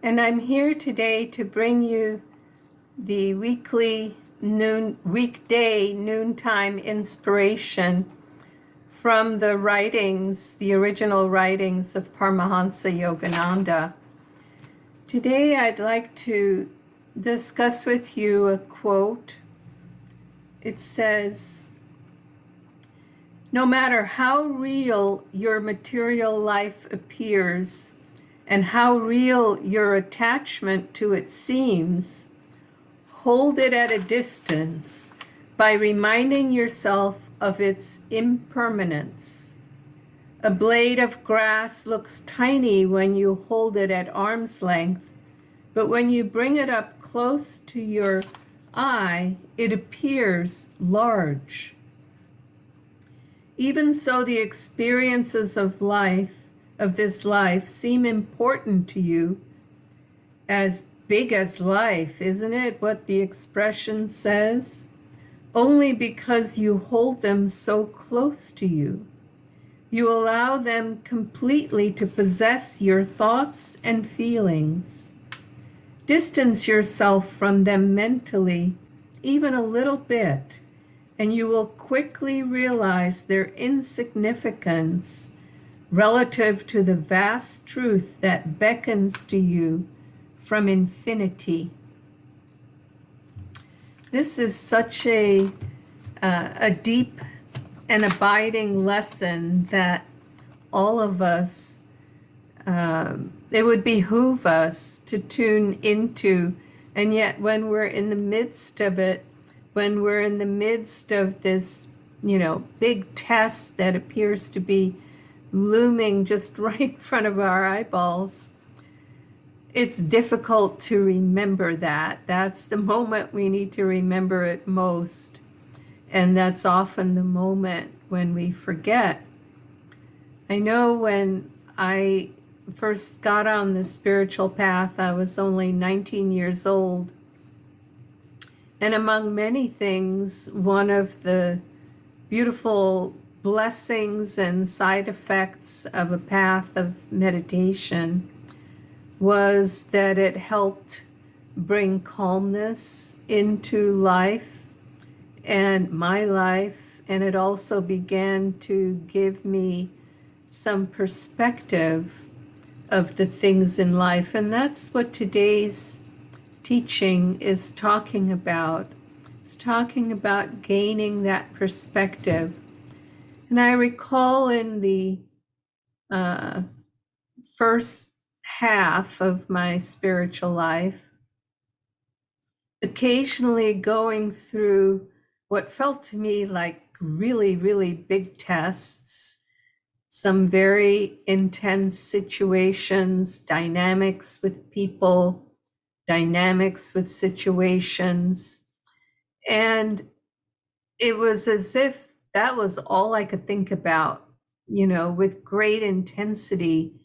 and I'm here today to bring you the weekday noontime inspiration from the original writings of Paramahansa Yogananda. Today I'd like to discuss with you a quote. It says, "No matter how real your material life appears, and how real your attachment to it seems, hold it at a distance by reminding yourself of its impermanence. A blade of grass looks tiny when you hold it at arm's length, but when you bring it up close to your eye, it appears large. Even so, the experiences of this life seem important to you, as big as life, isn't it what the expression says? Only because you hold them so close to you. You allow them completely to possess your thoughts and feelings. Distance yourself from them mentally, even a little bit, and you will quickly realize their insignificance relative to the vast truth that beckons to you from infinity." This is such a deep and abiding lesson that all of us, it would behoove us to tune into. And yet when we're in the midst of it, when we're in the midst of this, big test that appears to be looming just right in front of our eyeballs, it's difficult to remember that. That's the moment we need to remember it most. And that's often the moment when we forget. I know when I first got on the spiritual path, I was only 19 years old. And among many things, one of the beautiful blessings and side effects of a path of meditation was that it helped bring calmness into life and my life, and it also began to give me some perspective of the things in life. And that's what today's teaching is talking about. It's talking about gaining that perspective. And I recall in the first half of my spiritual life, occasionally going through what felt to me like really, really big tests, some very intense situations, dynamics with people, dynamics with situations. And it was as if that was all I could think about, with great intensity.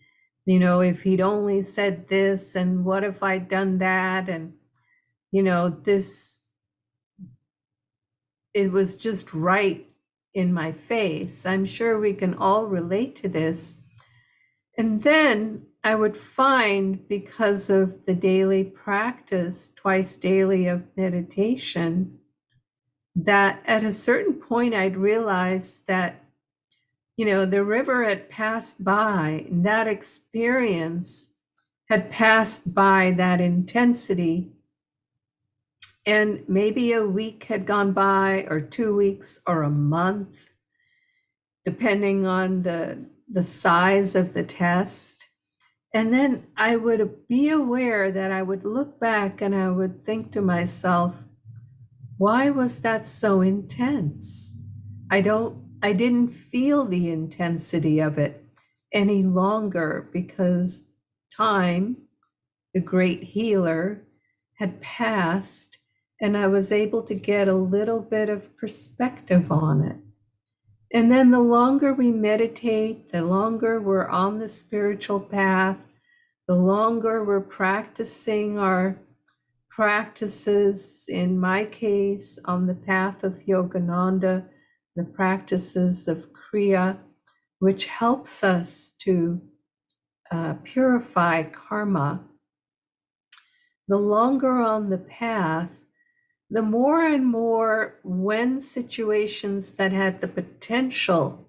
If he'd only said this, and what if I'd done that? And, it was just right in my face. I'm sure we can all relate to this. And then I would find, because of the daily practice, twice daily, of meditation, that at a certain point I'd realize that, the river had passed by, and that experience had passed by, that intensity. And maybe a week had gone by, or 2 weeks, or a month, depending on the size of the test. And then I would be aware that I would look back and I would think to myself, why was that so intense? I didn't feel the intensity of it any longer, because time, the great healer, had passed, and I was able to get a little bit of perspective on it. And then the longer we meditate, the longer we're on the spiritual path, the longer we're practicing our practices, in my case, on the path of Yogananda, the practices of Kriya, which helps us to purify karma. the longer on the path, the more and more when situations that had the potential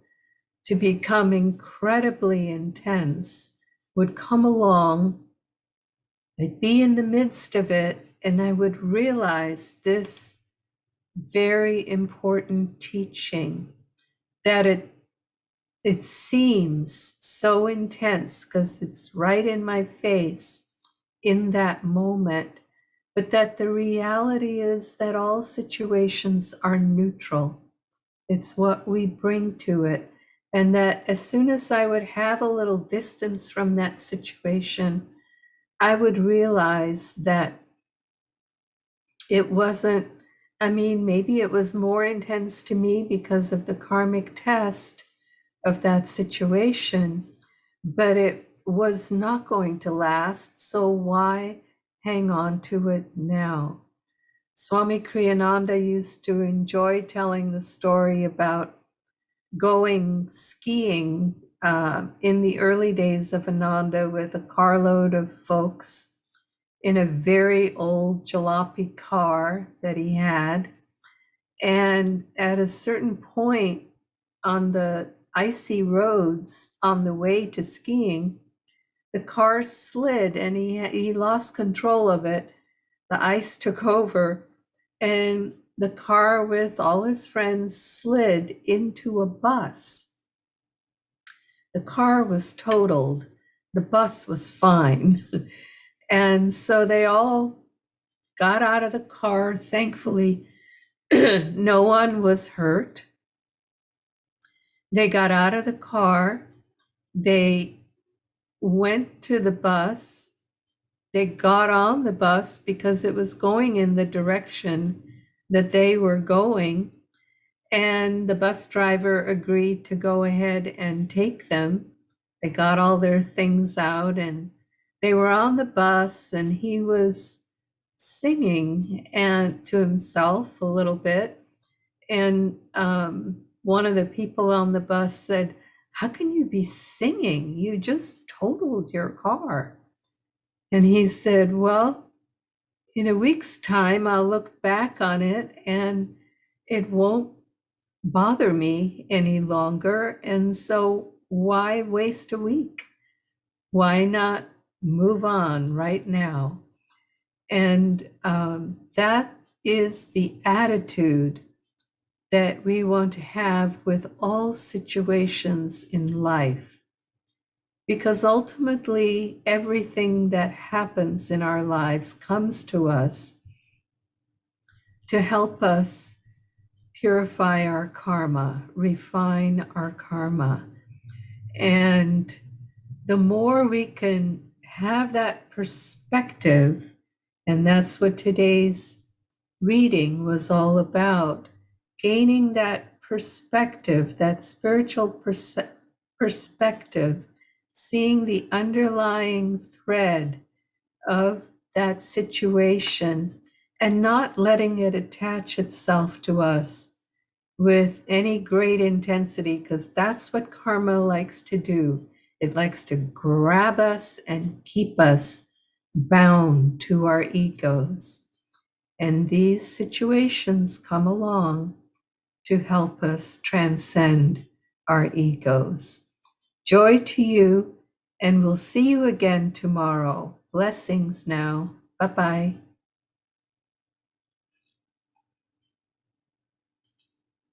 to become incredibly intense would come along, I'd be in the midst of it, and I would realize this very important teaching that it seems so intense because it's right in my face in that moment, but that the reality is that all situations are neutral. It's what we bring to it. And that as soon as I would have a little distance from that situation, I would realize that it wasn't, I mean, maybe it was more intense to me because of the karmic test of that situation, but it was not going to last. So why hang on to it now? Swami Kriyananda used to enjoy telling the story about going skiing in the early days of Ananda with a carload of folks in a very old jalopy car that he had. And at a certain point on the icy roads on the way to skiing, the car slid and he lost control of it. The ice took over, and the car with all his friends slid into a bus. The car was totaled. The bus was fine. And so they all got out of the car. Thankfully, no one was hurt. They got out of the car. They went to the bus. They got on the bus because it was going in the direction that they were going. And the bus driver agreed to go ahead and take them. They got all their things out and they were on the bus, and he was singing and to himself a little bit. And one of the people on the bus said, "How can you be singing? You just totaled your car." And he said, "Well, in a week's time, I'll look back on it and it won't bother me any longer. And so why waste a week? Why not move on right now?" And that is the attitude that we want to have with all situations in life. Because ultimately, everything that happens in our lives comes to us to help us purify our karma, refine our karma. And the more we can have that perspective, and that's what today's reading was all about, gaining that perspective, that spiritual perspective, seeing the underlying thread of that situation and not letting it attach itself to us with any great intensity, because that's what karma likes to do. It likes to grab us and keep us bound to our egos. And these situations come along to help us transcend our egos. Joy to you, and we'll see you again tomorrow. Blessings now. Bye-bye.